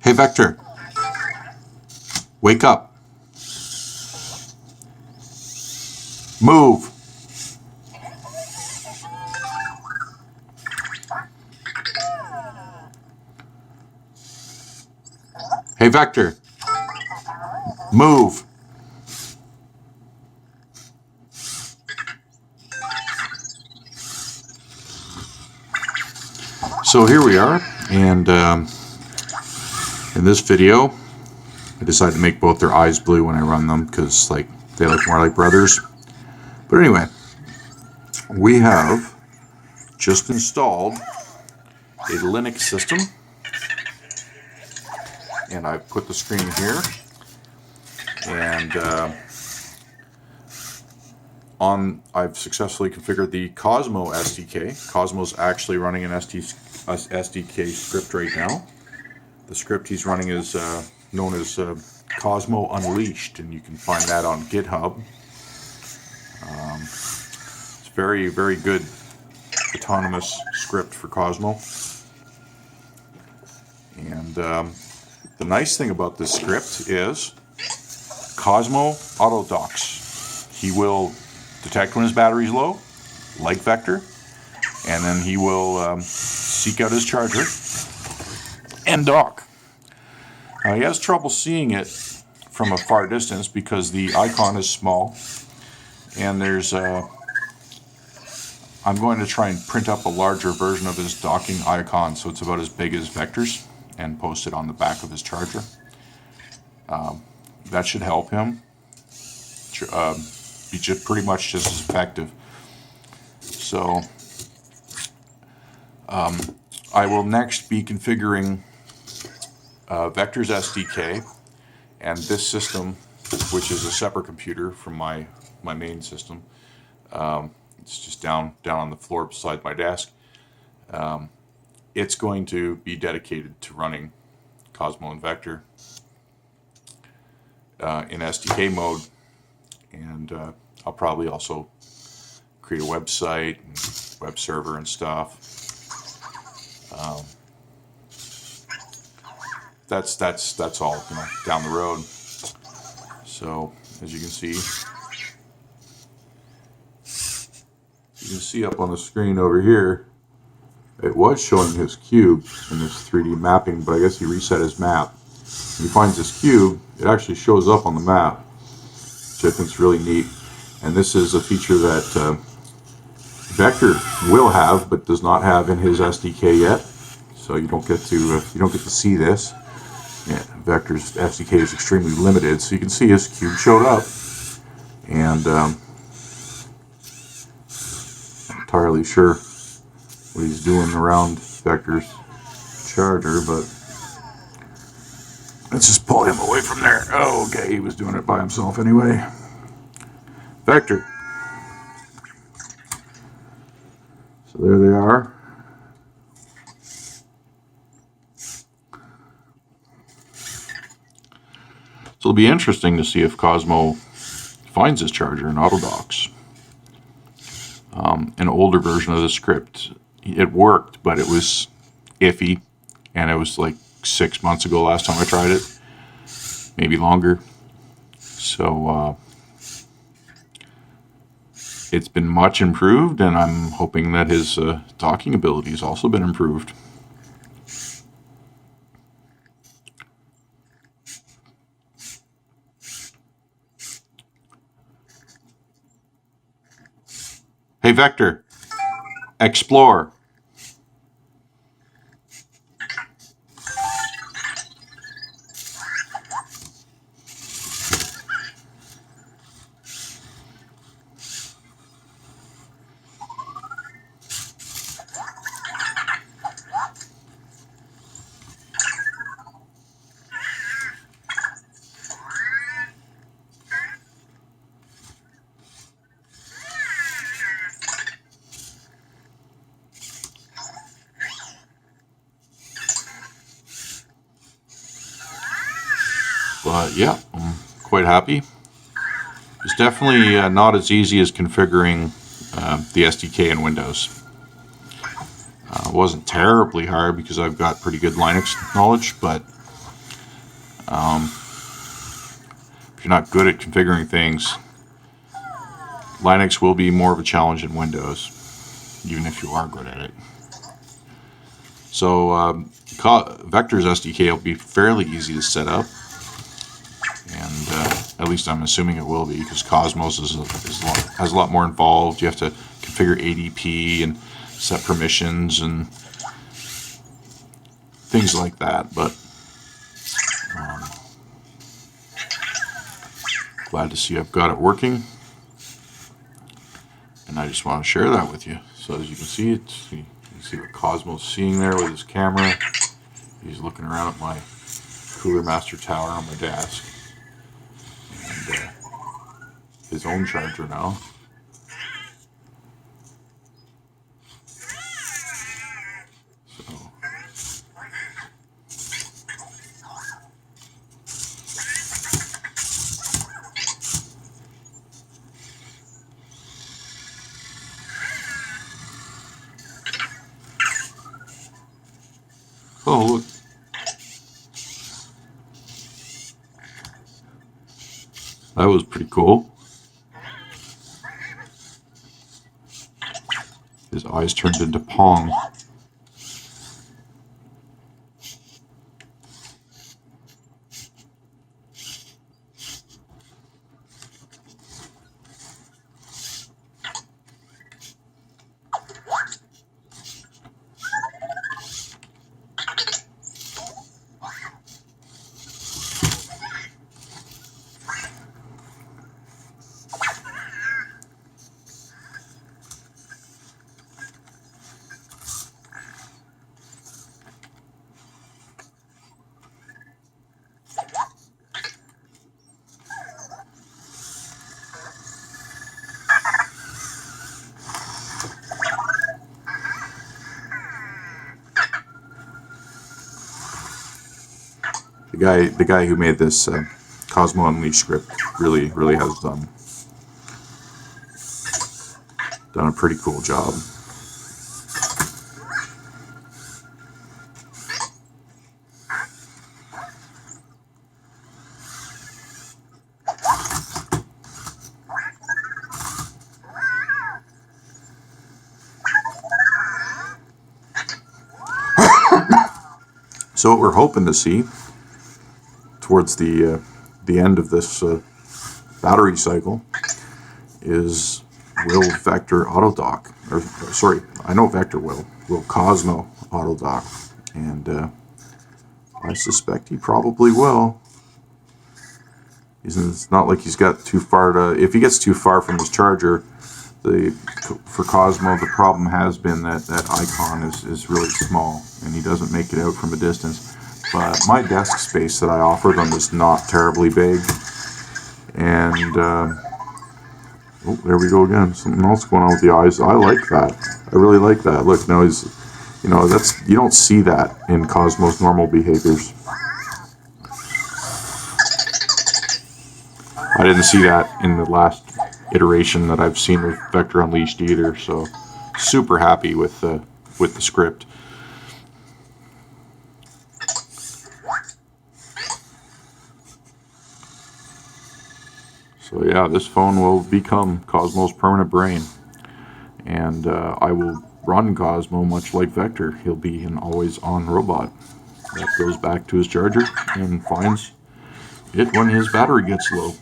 Hey Vector, wake up. Move. Hey Vector, move. So here we are, and in this video, I decided to make both their eyes blue when I run them because they look more like brothers. But anyway, we have just installed a Linux system, and I've put the screen here, and I've successfully configured the Cosmo SDK. Cosmo's actually running an SDK script right now. The script he's running is known as Cozmo Unleashed, and you can find that on GitHub. It's very, very good autonomous script for Cosmo. And the nice thing about this script is Cosmo Autodocks. He will detect when his battery's low, like Vector, and then he will seek out his charger and dock. He has trouble seeing it from a far distance because the icon is small, and there's I'm going to try and print up a larger version of his docking icon so it's about as big as Vector's and post it on the back of his charger. That should help him be pretty much just as effective. So I will next be configuring Vector's SDK and this system, which is a separate computer from my main system. It's just down on the floor beside my desk. It's going to be dedicated to running Cosmo and Vector in SDK mode, and I'll probably also create a website and web server and stuff. That's all down the road. So as you can see up on the screen over here, it was showing his cube in this 3D mapping, but I guess he reset his map. When he finds his cube, it actually shows up on the map, which I think is really neat. And this is a feature that Vector will have, but does not have in his SDK yet. So you don't get to see this. Yeah, Vector's SDK is extremely limited, so you can see his cube showed up, and I'm not entirely sure what he's doing around Vector's charger, but let's just pull him away from there. Oh, okay, he was doing it by himself anyway. Vector. So there they are. So it'll be interesting to see if Cosmo finds his charger in Autodocks. An older version of the script, it worked, but it was iffy, and it was like 6 months ago last time I tried it, maybe longer. So it's been much improved, and I'm hoping that his docking ability has also been improved. Hey Vector, explore. But yeah, I'm quite happy. It's definitely not as easy as configuring the SDK in Windows. It wasn't terribly hard because I've got pretty good Linux knowledge, but If you're not good at configuring things, Linux will be more of a challenge than Windows, even if you are good at it. So Vector's SDK will be fairly easy to set up, and at least I'm assuming it will be, because Cosmos has a lot more involved. You have to configure ADP and set permissions and things like that, but glad to see I've got it working, and I just want to share that with you. So as you can see, you can see what Cosmo's seeing there with his camera. He's looking around at my Cooler Master Tower on my desk, and his own charger now. Oh, look. That was pretty cool. His eyes turned into Pong. The guy who made this Cozmo Unleashed script really has done a pretty cool job. So what we're hoping to see towards the end of this battery cycle is, will Vector Autodock, or sorry, I know Vector will Cosmo Autodock, and I suspect he probably will. It's not like he's got too far to, if he gets too far from his charger, for Cosmo the problem has been that icon is really small and he doesn't make it out from a distance. But my desk space that I offer them is not terribly big, and oh, there we go again. Something else going on with the eyes. I like that. I really like that. Look, now he's, you know, you don't see that in Cosmo's normal behaviors. I didn't see that in the last iteration that I've seen with Vector Unleashed either. So super happy with the script. So yeah, this phone will become Cosmo's permanent brain, and I will run Cosmo much like Vector. He'll be an always-on robot that goes back to his charger and finds it when his battery gets low.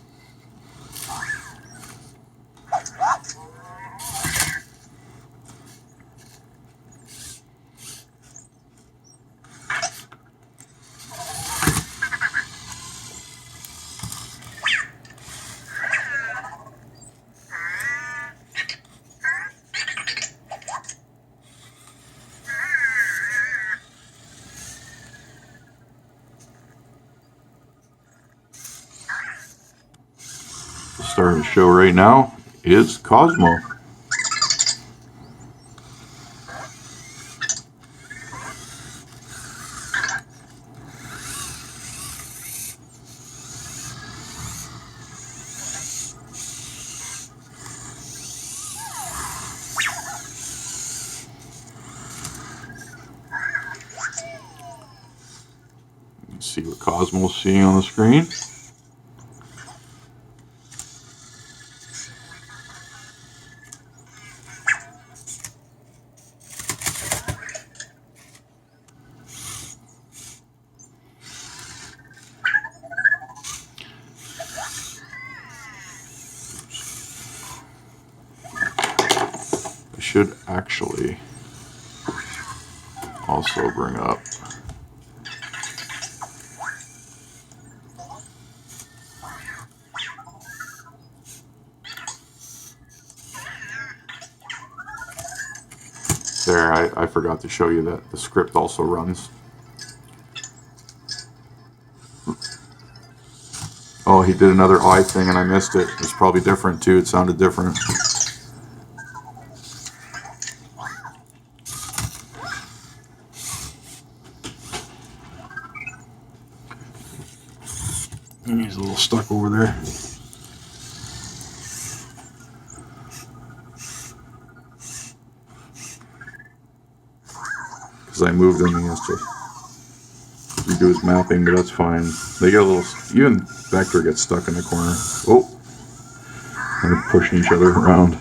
The star of the show right now is Cosmo. Let's see what Cosmo's seeing on the screen. I should actually also bring up there. I forgot to show you that the script also runs. Oh, he did another I thing and I missed it. It's probably different too. It sounded different. He's a little stuck over there. Because I moved him, he has to redo his mapping, but that's fine. They get a little, even Vector gets stuck in the corner. Oh, they're pushing each other around.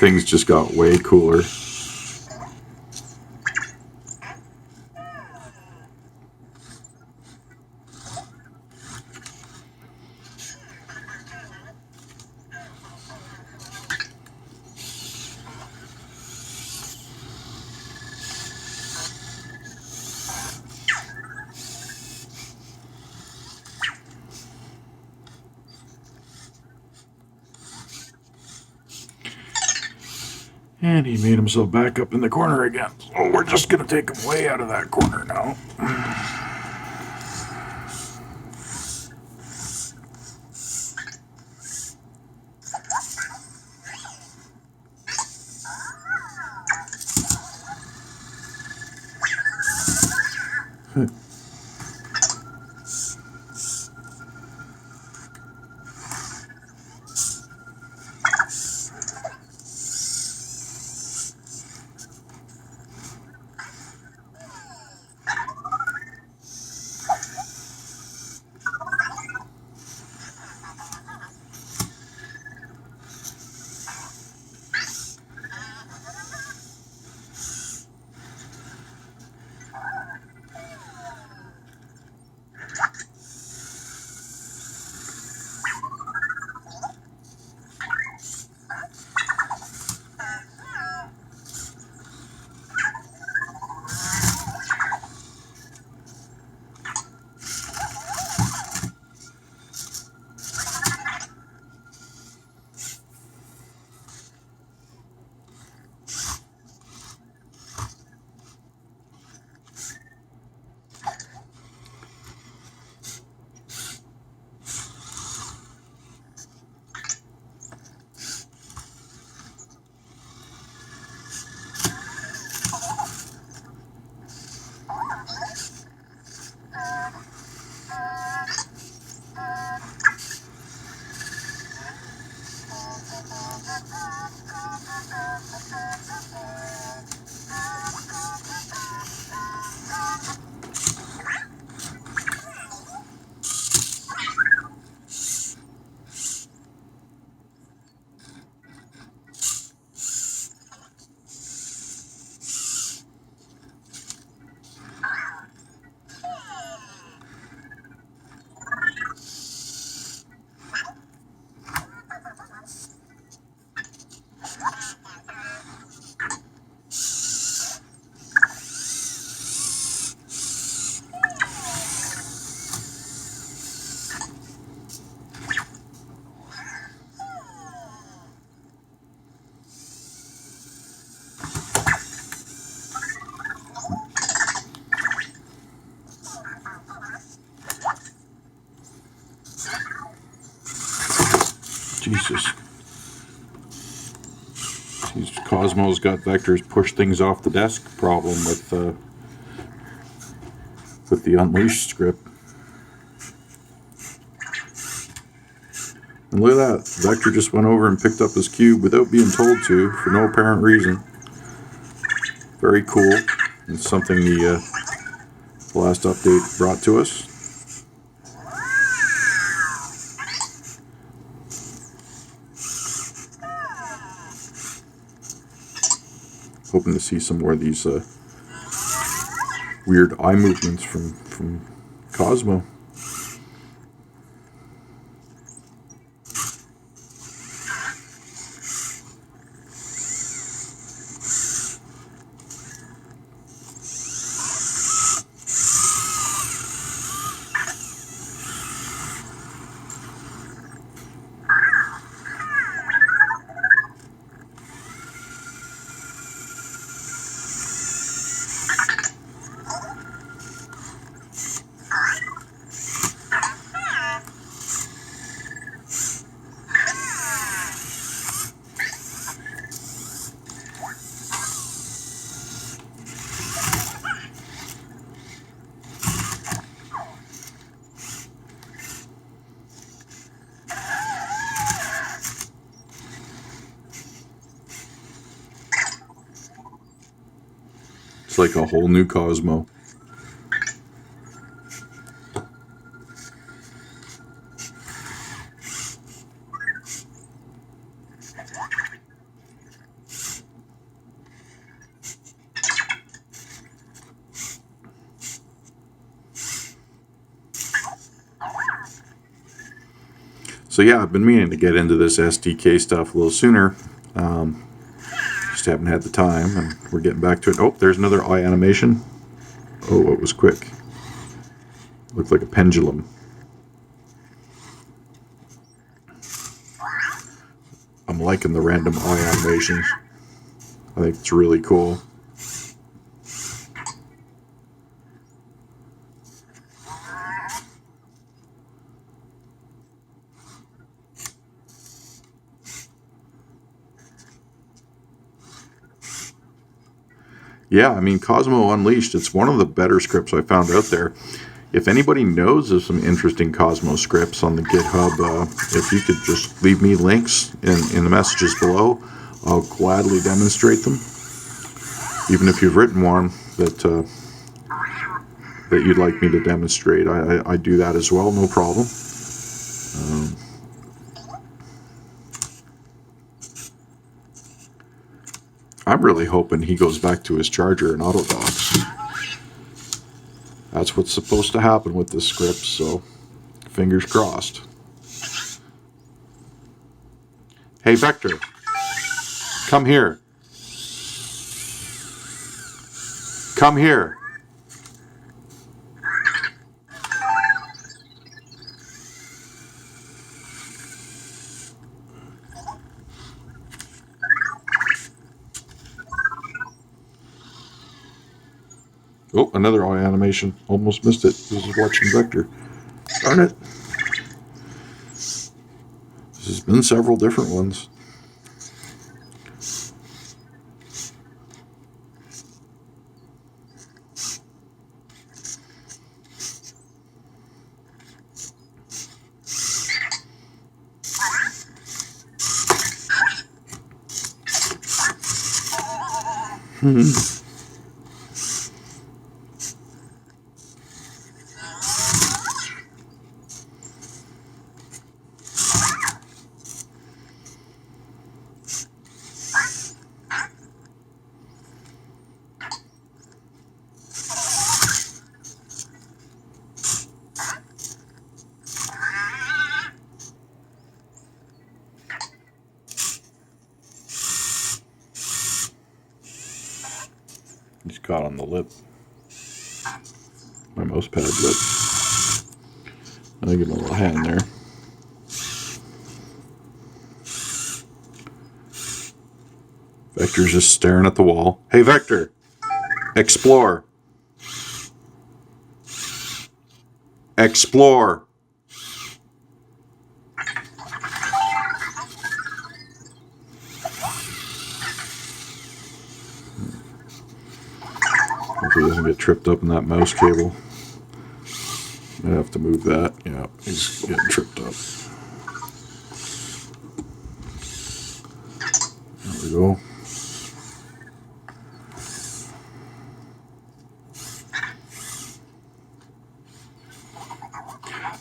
Things just got way cooler. And he made himself back up in the corner again. So we're just going to take him way out of that corner now. Jesus. Cosmo's got vectors push things off the desk problem with the Unleashed script. And look at that. Vector just went over and picked up his cube without being told to, for no apparent reason. Very cool. It's something the last update brought to us. Hoping to see some more of these weird eye movements from Cosmo. It's like a whole new Cosmo. So yeah, I've been meaning to get into this SDK stuff a little sooner. Just haven't had the time, and we're getting back to it. Oh, there's another eye animation. Oh, it was quick. Looked like a pendulum. I'm liking the random eye animations. I think it's really cool. Yeah, I mean, Cosmo Unleashed, it's one of the better scripts I found out there. If anybody knows of some interesting Cosmo scripts on the GitHub, if you could just leave me links in the messages below, I'll gladly demonstrate them. Even if you've written one that you'd like me to demonstrate, I do that as well, no problem. I'm really hoping he goes back to his charger and Autodocks. That's what's supposed to happen with this script, so fingers crossed. Hey, Vector, come here. Come here. Oh, another eye animation. Almost missed it. This is watching Vector. Darn it. This has been several different ones. He's caught on the lip. My mouse pad lip. I'll give him a little hand there. Vector's just staring at the wall. Hey, Vector! Explore! Explore! Hopefully he doesn't get tripped up in that mouse cable. I have to move that. Yeah, he's getting tripped up. There we go.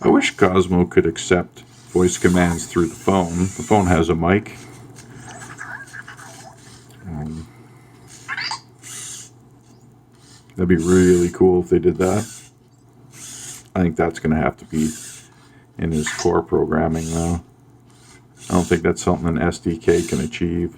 I wish Cosmo could accept voice commands through the phone. The phone has a mic. That'd be really cool if they did that. I think that's going to have to be in his core programming though. I don't think that's something an SDK can achieve.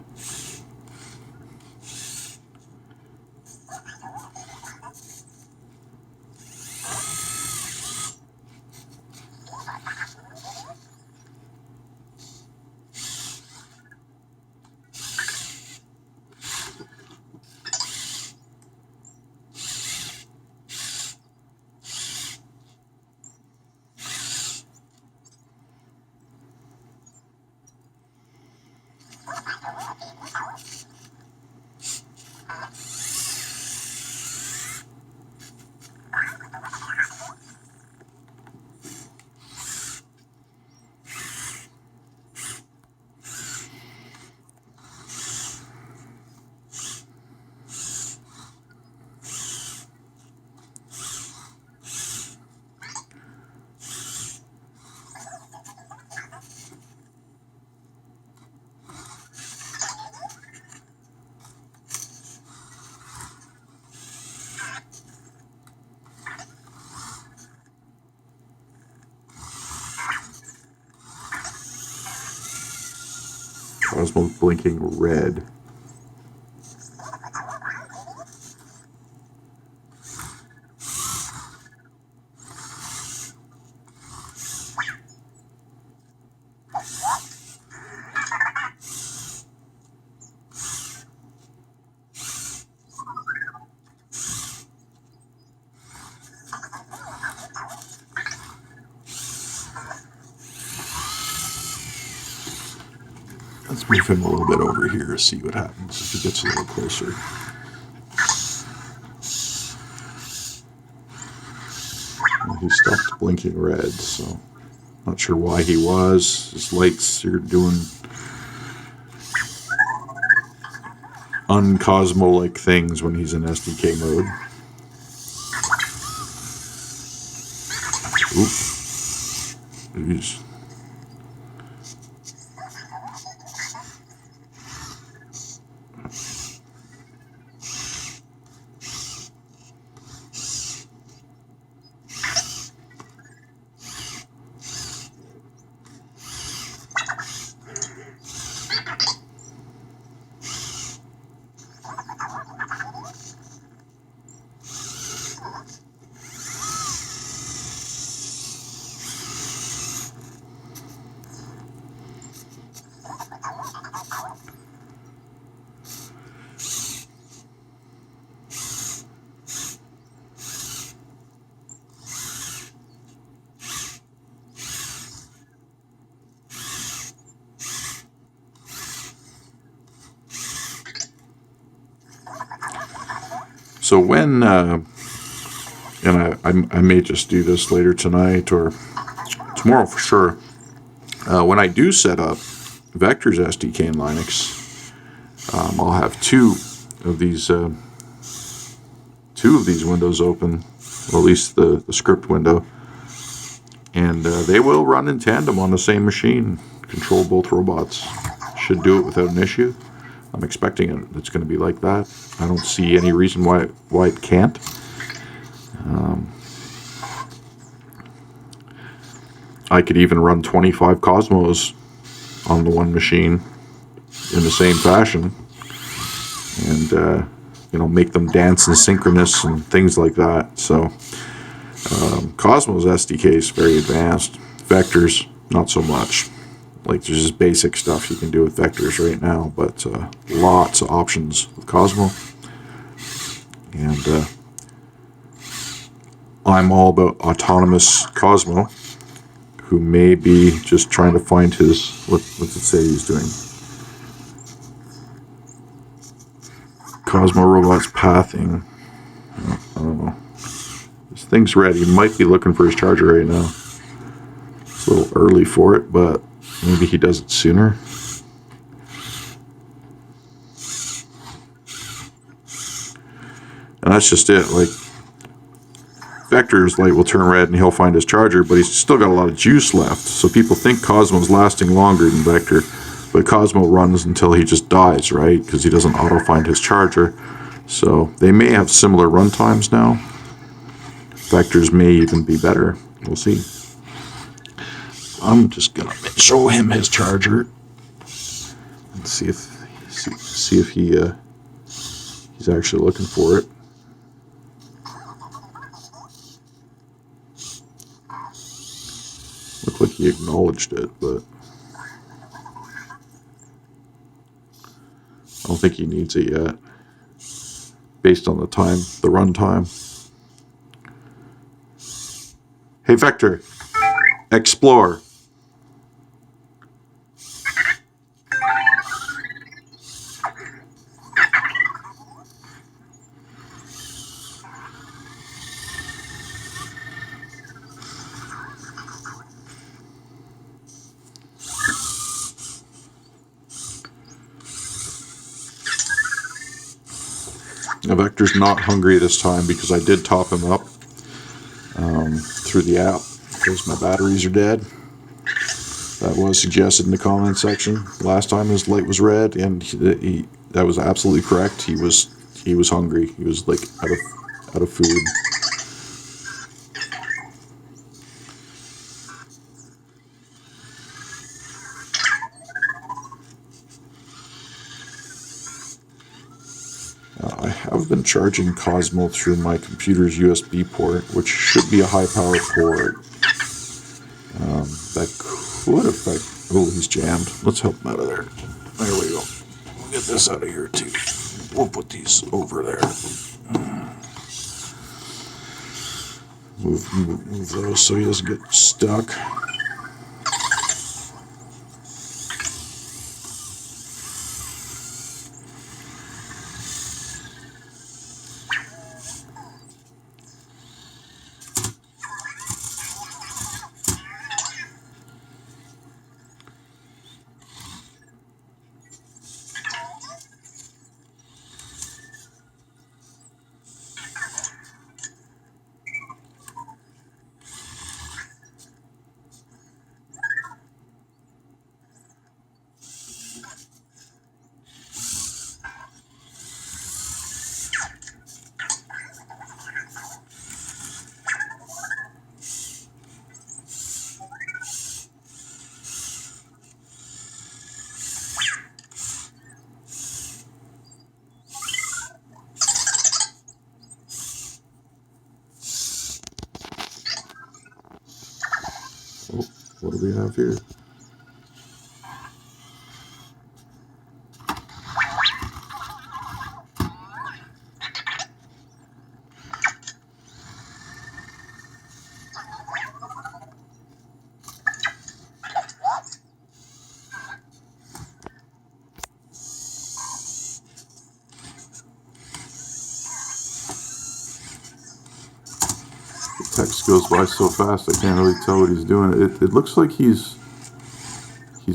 Cosmo blinking red. Let's move him a little bit over here to see what happens if he gets a little closer. Well, he stopped blinking red, so not sure why he was. His lights are doing un-Cosmo-like things when he's in SDK mode. Oop. Jeez. So when, and I may just do this later tonight or tomorrow for sure, when I do set up Vector's SDK in Linux, I'll have two of these windows open, or at least the script window, and they will run in tandem on the same machine, control both robots. Should do it without an issue. I'm expecting it's going to be like that. I don't see any reason why it can't. I could even run 25 Cosmos on the one machine in the same fashion, and make them dance in synchronous and things like that. So Cosmo's SDK is very advanced. Vectors, not so much. Like, there's just basic stuff you can do with vectors right now, but lots of options with Cosmo. And I'm all about autonomous Cosmo, who may be just trying to find his, what's it say he's doing? Cosmo robots pathing. don't know. This thing's red. He might be looking for his charger right now. It's a little early for it, but maybe he does it sooner. And that's just it. Like, Vector's light will turn red and he'll find his charger, but he's still got a lot of juice left. So people think Cosmo's lasting longer than Vector, but Cosmo runs until he just dies, right? Because he doesn't auto-find his charger. So they may have similar run times now. Vector's may even be better. We'll see. I'm just gonna show him his charger and see if he's actually looking for it. Looked like he acknowledged it, but I don't think he needs it yet, based on the run time. Hey, Vector, explore. Now, Vector's not hungry this time because I did top him up through the app because my batteries are dead. That was suggested in the comment section. Last time his light was red, and that was absolutely correct. He was hungry. He was like out of food. I have been charging Cosmo through my computer's USB port, which should be a high-power port. That could affect... Oh, he's jammed. Let's help him out of there. There we go. We'll get this out of here, too. We'll put these over there. Move those so he doesn't get stuck. Oh, what do we have here? Text goes by so fast I can't really tell what he's doing. It looks like he's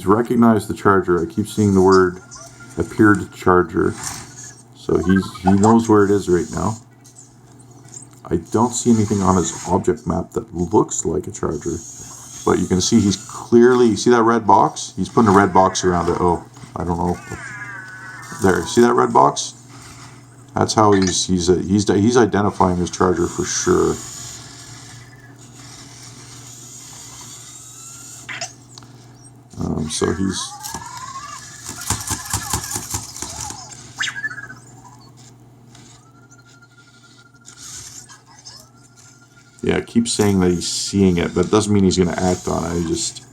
recognized the charger. I keep seeing the word appeared charger, so he knows where it is right now. I don't see anything on his object map that looks like a charger, but you can see he's clearly, you see that red box? He's putting a red box around it. Oh, I don't know. There, see that red box? That's how he's identifying his charger for sure. So he's... Yeah, it keeps saying that he's seeing it, but it doesn't mean he's going to act on it. He's just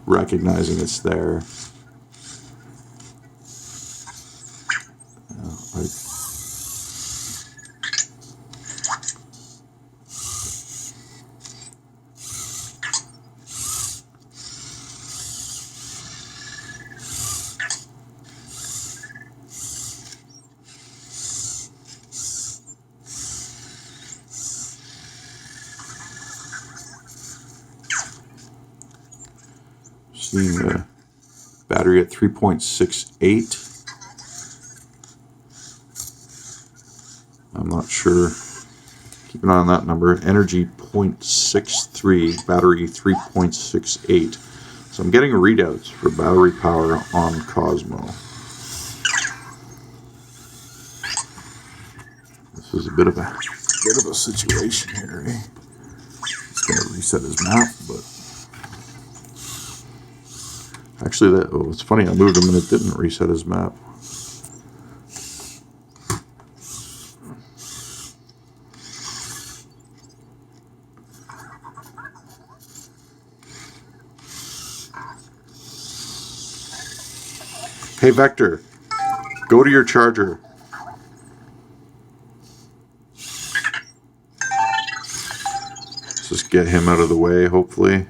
recognizing it's there. seeing the battery at 3.68. I'm not sure. Keep an eye on that number. Energy 0.63, battery 3.68. So I'm getting readouts for battery power on Cosmo. This is a bit of a situation here, eh? It's gonna reset his map, but actually it's funny, I moved him and it didn't reset his map. Hey Vector, go to your charger. Let's just get him out of the way, hopefully.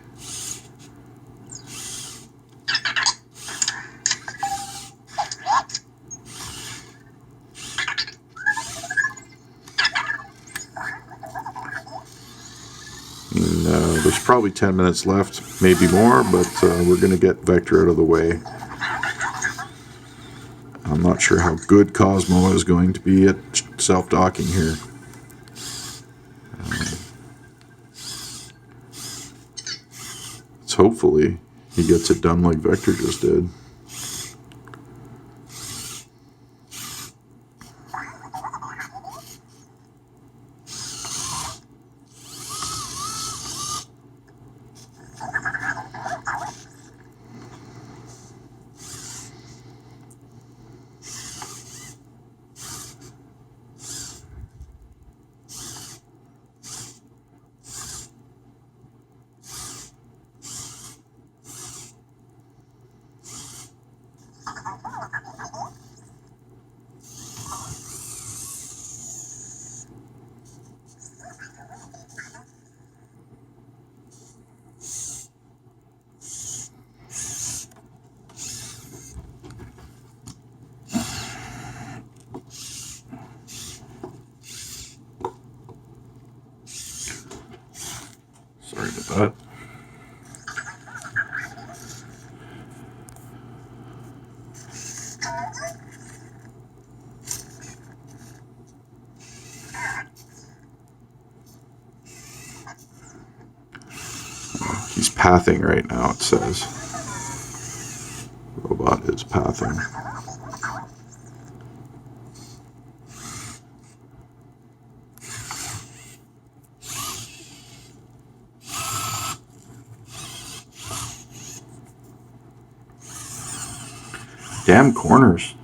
And, there's probably 10 minutes left, maybe more, but we're going to get Vector out of the way. I'm not sure how good Cosmo is going to be at self-docking here. Hopefully he gets it done like Vector just did. Sorry about that. He's pathing right now, it says. Robot is pathing. Damn corners.